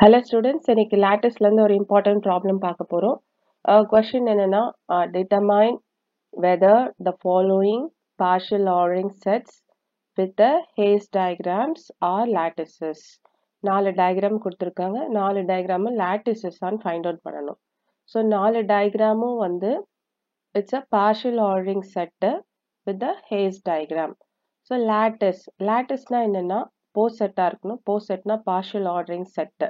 Hello students, இன்னைக்கு latticeல இருந்து ஒரு important problem பார்க்க போறோம். Question என்னன்னா, determine whether the following partial ordering sets with the Hayes diagrams are lattices. 4 diagram கொடுத்திருக்காங்க. 4 diagram lattices ஆன்னு find out பண்ணணும். So 4 diagramமும் வந்து it's a partial ordering set with the Hayes diagram. So latticeனா என்னன்னா post setஆ இருக்கணும். post setனா partial ordering set.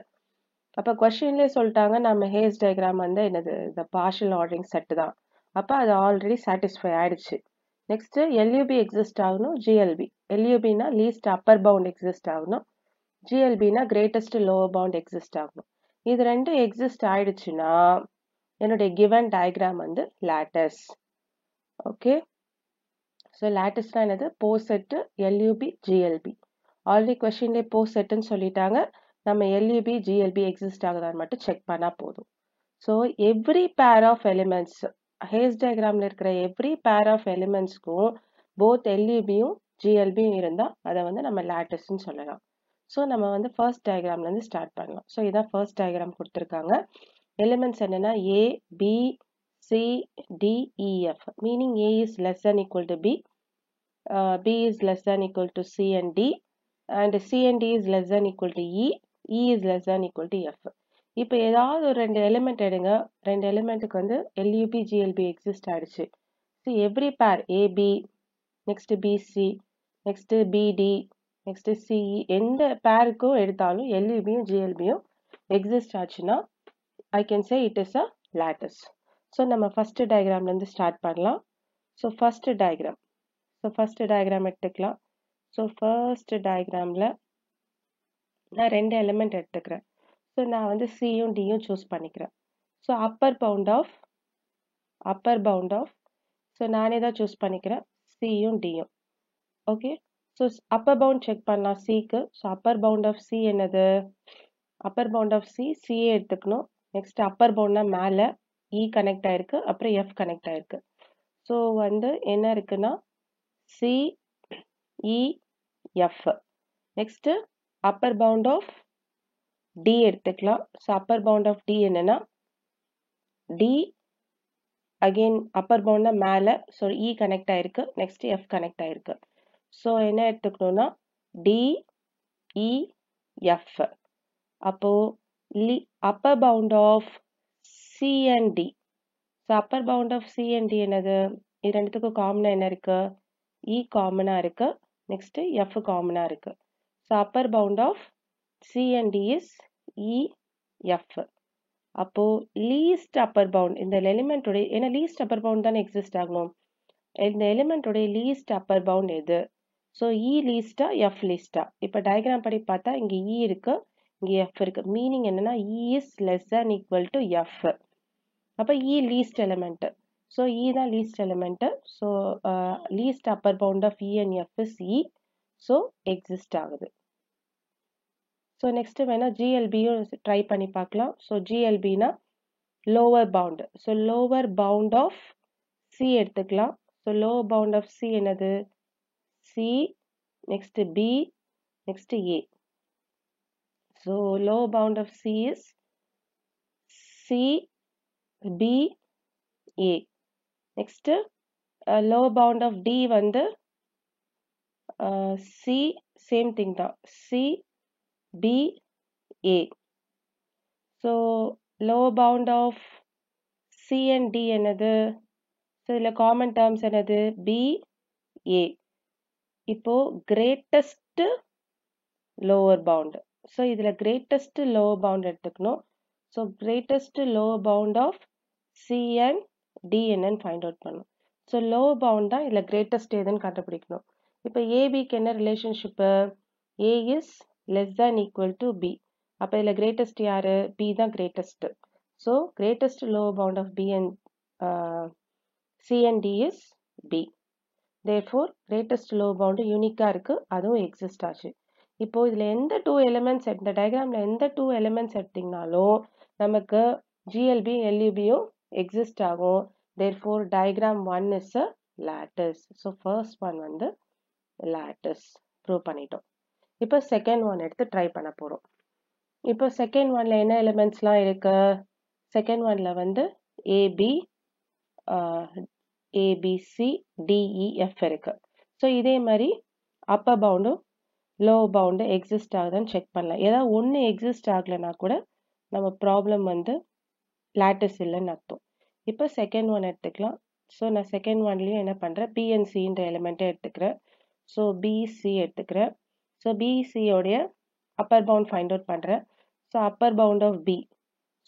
அப்ப கொஸ்டின்லயே சொல்லிட்டாங்க நம்ம has diagram வந்து என்னது இந்த பார்ஷியல் ஆர்டரிங் செட் தான். அப்ப அது ஆல்ரெடி சாட்டிஸ்ஃபை ஆயிடுச்சு. நெக்ஸ்ட் எல்யூபி எக்ஸிஸ்ட் ஆகணும், ஜிஎல்பி. எல்யூபினா லீஸ்ட் அப்பர் பவுண்ட் எக்ஸிஸ்ட் ஆகணும், ஜிஎல்பினா கிரேட்டஸ்ட் லோவர் பவுண்ட் எக்ஸிஸ்ட் ஆகணும். இது ரெண்டும் எக்ஸிஸ்ட் ஆயிடுச்சுன்னா என்னுடைய கிவன் டயக்ராம் வந்து லாட்டஸ். ஓகே, ஸோ லாட்டஸ்னா என்னது? Post set LUB GLB. Already கொஸ்டின்லேயே போஸ்ட் செட்டுன்னு சொல்லிட்டாங்க. நம்ம எல்யூபி ஜிஎல்பி எக்ஸிஸ்ட் ஆகுதான்னு மட்டும் செக் பண்ணா போதும். So every pair of elements, has டயக்ராம்ல இருக்கிற எவ்ரி பேர் ஆஃப் எலிமெண்ட்ஸ்க்கும் போத் எல்யூபியும் ஜிஎல்பியும் இருந்தா அதை வந்து நம்ம லாட்டிஸ்ன்னு சொல்லலாம். ஸோ நம்ம வந்து ஃபர்ஸ்ட் டயக்ராம்ல இருந்து ஸ்டார்ட் பண்ணலாம். ஸோ இதான் ஃபர்ஸ்ட் டயக்ராம் கொடுத்துருக்காங்க. எலிமெண்ட்ஸ் என்னன்னா A, B, C, D, E F. Meaning A is less than equal to B, B is less than equal to C and D, and C and D is less than equal to E, E is less than equal to F. இப்போ ஏதாவது ஒரு ரெண்டு element எடுங்க, ரெண்டு எலிமெண்ட்டுக்கு வந்து LUB GLB exist ஆயிடுச்சு. So every pair A B, next B C, next B D, next C E, எந்த பேருக்கும் எடுத்தாலும் LUBயும் GLBயும் எக்ஸிஸ்ட் ஆச்சுன்னா I can say it is a lattice. So நம்ம ஃபர்ஸ்ட் டயக்ராம்ல இருந்து ஸ்டார்ட் பண்ணலாம். ஸோ ஃபர்ஸ்ட் டயக்ராம் எடுத்துக்கலாம். ஸோ ஃபர்ஸ்ட் டயக்ராமில் நான் ரெண்டு எலிமெண்ட் எடுத்துக்கிறேன். ஸோ நான் வந்து சியும் டியும் சூஸ் பண்ணிக்கிறேன். So upper bound of so நானே தான் சூஸ் பண்ணிக்கிறேன் சியும் டியும். Okay, so upper bound check பண்ணலாம் சிக்கு. So upper bound of C என்னது? அப்பர் பவுண்ட் ஆஃப் சிஏ எடுத்துக்கணும். நெக்ஸ்ட் அப்பர் பவுண்ட்னா மேலே இ கனெக்ட் ஆயிருக்கு, அப்புறம் எஃப் கனெக்ட் ஆயிருக்கு. ஸோ வந்து என்ன இருக்குன்னா C E F. Next upper bound of D எடுத்துக்கலாம். So upper bound of D என்னன்னா டி, அகெயின் அப்பர் பவுண்ட்னா மேலே, ஸோ இ கனெக்ட் ஆயிருக்கு, நெக்ஸ்ட் எஃப் கனெக்ட் ஆயிருக்கு. ஸோ என்ன எடுத்துக்கணும்னா டி இ எஃப். அப்போ upper bound of C and D. So upper bound of C and D என்னது? இது ரெண்டுத்துக்கும் காமனா என்ன இருக்கு? இ காமனா இருக்கு, நெக்ஸ்ட் எஃப் காமனா இருக்கு. So upper bound of C and D is E F. அப்போ லீஸ்ட் அப்பர் பவுண்ட் இந்த எலிமெண்டோடைய, ஏன்னா லீஸ்ட் அப்பர் பவுண்ட் தானே எக்ஸிஸ்ட் ஆகணும். இந்த எலிமெண்டோடைய லீஸ்ட் அப்பர் பவுண்ட் எது? ஸோ இ லீஸ்டா எஃப் லீஸ்டா? இப்போ டயக்ராம் படி பார்த்தா இங்க இ இருக்கு, இங்க எஃப் இருக்கு. மீனிங் என்னன்னா E is less than equal to F. அப்போ E least element. So E தான் least element. So least upper bound of E and F is E. So exist ஆகுது. ஸோ நெக்ஸ்ட் வேணா ஜிஎல்பியும் ட்ரை பண்ணி பார்க்கலாம். So ஜிஎல்பினா lower bound. So lower bound of C எடுத்துக்கலாம். So lower bound of C என்னது? C, next B, next A. So lower bound of C is C B A. Next lower bound of D வந்து C, same thing தான், C B A. So lower bound of C and D என்னது? So இதில் common terms என்னது? B A. இப்போ greatest lower bound. So இதில் greatest lower bound எடுத்துக்கணும். So greatest lower bound of C and D என்னன்னு find out பண்ணணும். So lower bound தான் இதில் கிரேட்டஸ்ட் எதுன்னு கண்டுபிடிக்கணும். இப்போ ஏபிக்கு என்ன ரிலேஷன்ஷிப்பு? A is less than equal to B. அப்போ இதில் கிரேட்டஸ்ட் யாரு? பி தான் greatest. So greatest lower bound of B and C and D is B. therefore greatest lower bound யூனிக்கா இருக்கு, அதுவும் எக்ஸிஸ்ட் ஆச்சு. இப்போ இதுல எந்த டூ எலிமெண்ட்ஸ், இந்த டயக்ராம்ல எந்த டூ எலிமெண்ட்ஸ் எடுத்தீங்கனாலும் நமக்கு ஜிஎல்பி எல்யூபியும் எக்ஸிஸ்ட் ஆகும். therefore diagram 1 is a lattice. so first one வந்து lattice ப்ரூவ் பண்ணிட்டோம். இப்போ செகண்ட் ஒன் எடுத்து ட்ரை பண்ண போறோம். இப்போ செகண்ட் ஒன்ல என்ன எலிமெண்ட்ஸ்லாம் இருக்கு? செகண்ட் ஒன்ல வந்து ஏபி ஏபிசி டிஇஎஃப் இருக்கு. ஸோ இதே மாதிரி அப்பர் பவுண்டும் லோவர் பவுண்டு எக்ஸிஸ்ட் ஆகுதுன்னு செக் பண்ணலாம். ஏதாவது ஒன்று எக்ஸிஸ்ட் ஆகலைன்னா கூட நம்ம ப்ராப்ளம் வந்து லேட்டிஸ் இல்லைன்னு அர்த்தம். இப்போ செகண்ட் ஒன் எடுத்துக்கலாம். ஸோ நான் செகண்ட் ஒன்லேயும் என்ன பண்ணுறேன், பிஎன்சின்ற எலிமெண்ட்டை எடுத்துக்கிறேன். ஸோ பிசி எடுத்துக்கிறேன். ஸோ பிசியோடைய அப்பர் பவுண்ட் ஃபைண்ட் அவுட் பண்ணுறேன். So upper bound of B.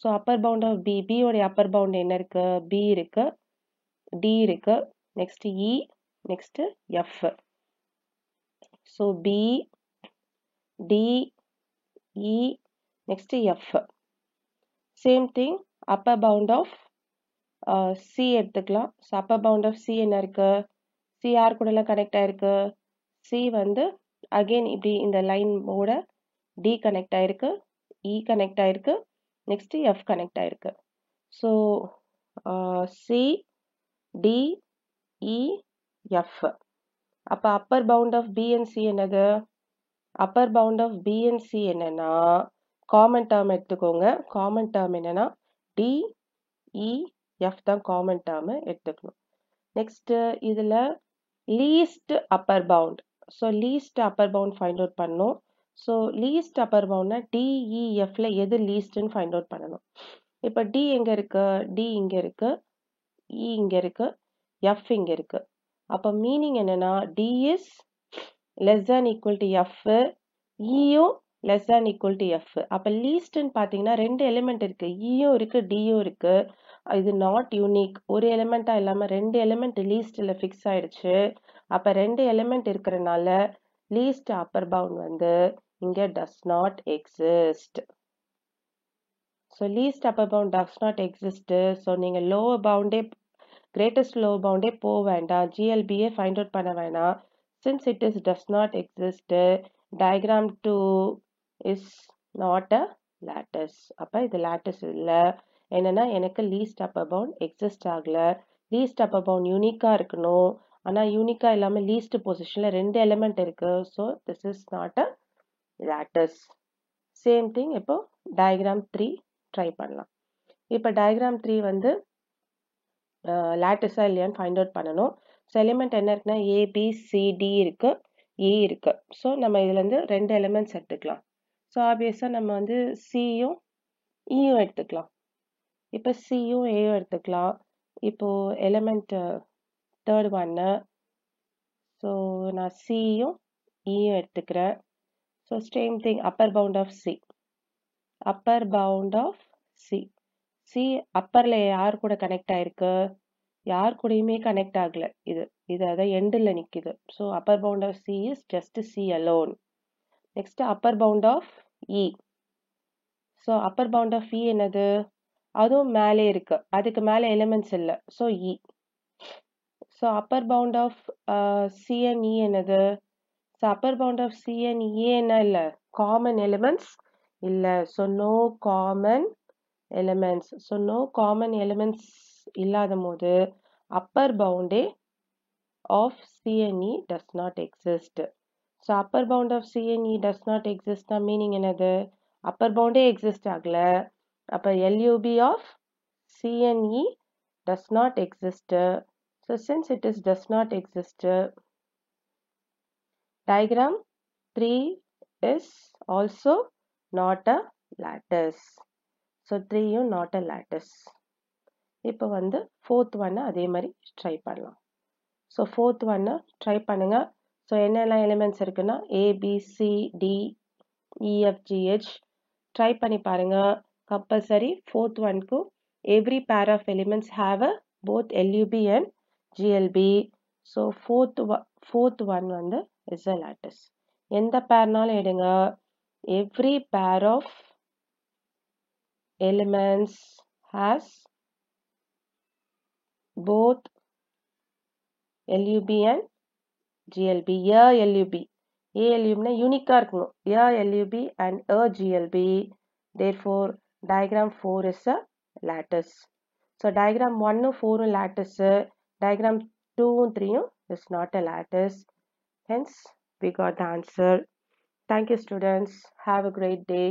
So upper bound of B, பியோடைய அப்பர் பவுண்ட் என்ன இருக்கு? பி இருக்கு, டி இருக்கு, next E, next F. So B, D, E, next F. Same thing upper bound of C எடுத்துக்கலாம். So upper bound of C என்ன இருக்கு? C யார் கூடலாம் கனெக்ட் ஆயிருக்கு? சி வந்து அகெயின் இப்படி இந்த லைனோட டி கனெக்ட் ஆயிருக்கு, இ கனெக்ட் ஆயிருக்கு, நெக்ஸ்ட் எஃப் கனெக்ட் ஆயிருக்கு. So C, D, E, F. அப்போ upper bound of B and C என்னது? Upper bound of B and C என்னன்னா காமன் டேர்ம் எடுத்துக்கோங்க. காமன் டேர்ம் என்னன்னா டி, இ, எஃப் தான் common term எடுத்துக்கணும். Next இதுல least upper bound. So least upper bound find out பண்ணணும். So least upper பவுண்ட்னா டிஇஎஃப்ல எது லீஸ்ட்னு ஃபைண்ட் அவுட் பண்ணணும். இப்போ டி எங்க இருக்கு? டி இங்க இருக்கு, இ இங்க இருக்கு, எஃப் இங்க இருக்கு. அப்போ மீனிங் என்னன்னா D is less than equal to F, இயும் less than equal to F. அப்போ லீஸ்ட்னு பார்த்தீங்கன்னா ரெண்டு எலிமெண்ட் இருக்கு, இயும் இருக்கு, டியும் இருக்கு. இது நாட் யூனிக். ஒரு எலிமெண்டா இல்லாம ரெண்டு எலிமெண்ட் லீஸ்ட்ல ஃபிக்ஸ் ஆயிடுச்சு. அப்ப ரெண்டு எலிமெண்ட் இருக்கிறனால லீஸ்ட் அப்பர் பவுண்ட் வந்து இங்க does not exist. So least upper bound does not exist. So நீங்க லோவர் பவுண்டே, கிரேட்டஸ்ட் லோவர் பவுண்டே போக வேண்டாம், ஜிஎல்பியே ஃபைண்ட் அவுட் பண்ண வேணாம். Since it is does not exist, diagram 2 is not a lattice. அப்ப இது lattice இல்ல. என்னன்னா எனக்கு லீஸ்ட் அப்பர் பவுண்ட் எக்ஸிஸ்ட் ஆகல. லீஸ்ட் அப்பர் பவுண்ட் யூனிக்கா இருக்கணும். ஆனா யூனிக்கா இல்லாம லீஸ்ட் பொசிஷன்ல ரெண்டு எலிமெண்ட் இருக்கு. So this is not a lattice. Same thing இப்போ டயக்ராம் 3 ட்ரை பண்ணலாம். இப்போ டயக்ராம் 3 வந்து lattice இல்லையான்னு ஃபைண்ட் அவுட் பண்ணணும். ஸோ எலிமெண்ட் என்ன இருக்குன்னா ஏபிசிடி இருக்கு, ஏ இருக்கு. ஸோ நம்ம இதுல இருந்து ரெண்டு எலிமெண்ட்ஸ் எடுத்துக்கலாம். ஸோ ஆப்வியஸா நம்ம வந்து சியும் இயும் எடுத்துக்கலாம். இப்போ சியும் ஏயும் எடுத்துக்கலாம். இப்போ எலிமெண்ட் தேர்ட் ஒன்னு. ஸோ நான் சியும் இயும் எடுத்துக்கிறேன். So same thing upper bound of C. Upper bound of C. C அப்பர்ல யார் கூட கனெக்ட் ஆயிருக்கு? யார் கூடயுமே கனெக்ட் ஆகல. இது அதான் எண்டில் நிக்குது. So upper bound of C is just C alone. Next upper bound of E. So upper bound of E என்னது? அதுவும் மேலே இருக்கு, அதுக்கு மேலே எலிமெண்ட்ஸ் இல்லை. So E. So upper bound of C and E என்னது? So upper bound of C and E என்ன இல்லை? காமன் எலிமெண்ட்ஸ் இல்லை. So no common elements. So no common elements இல்லாத போது அப்பர் பவுண்டே of C and E does not exist. So upper bound of C and E does not exist meaning என்னது? Appar பவுண்டே exist ஆகல. அப்ப LUB of CNE does not exist. So since it is does not exist, diagram 3 is also not a lattice. So 3 not a lattice. இப்போ வந்து fourth one அதே மாதிரி try பண்ணலாம். So fourth one try பண்ணுங்க. So என்னெல்லாம் elements இருக்குன்னா ABCDEFGH try பண்ணி பாருங்க. கம்பல்சரி fourth one க்கு every pair of elements have a both LUB and GLB. So fourth one வந்து is a lattice. எந்த பேர்னாலும் எடுங்க. Every pair of elements has both LUB and GLB. LUB. ALUB னா யூனிக்கா இருக்கணும். LUB and GLB. Therefore, diagram 4 is a lattice. So, diagram 1 and 4 are lattice. Diagram 2 and 3 is not a lattice. Hence, we got the answer. Thank you, students. Have a great day.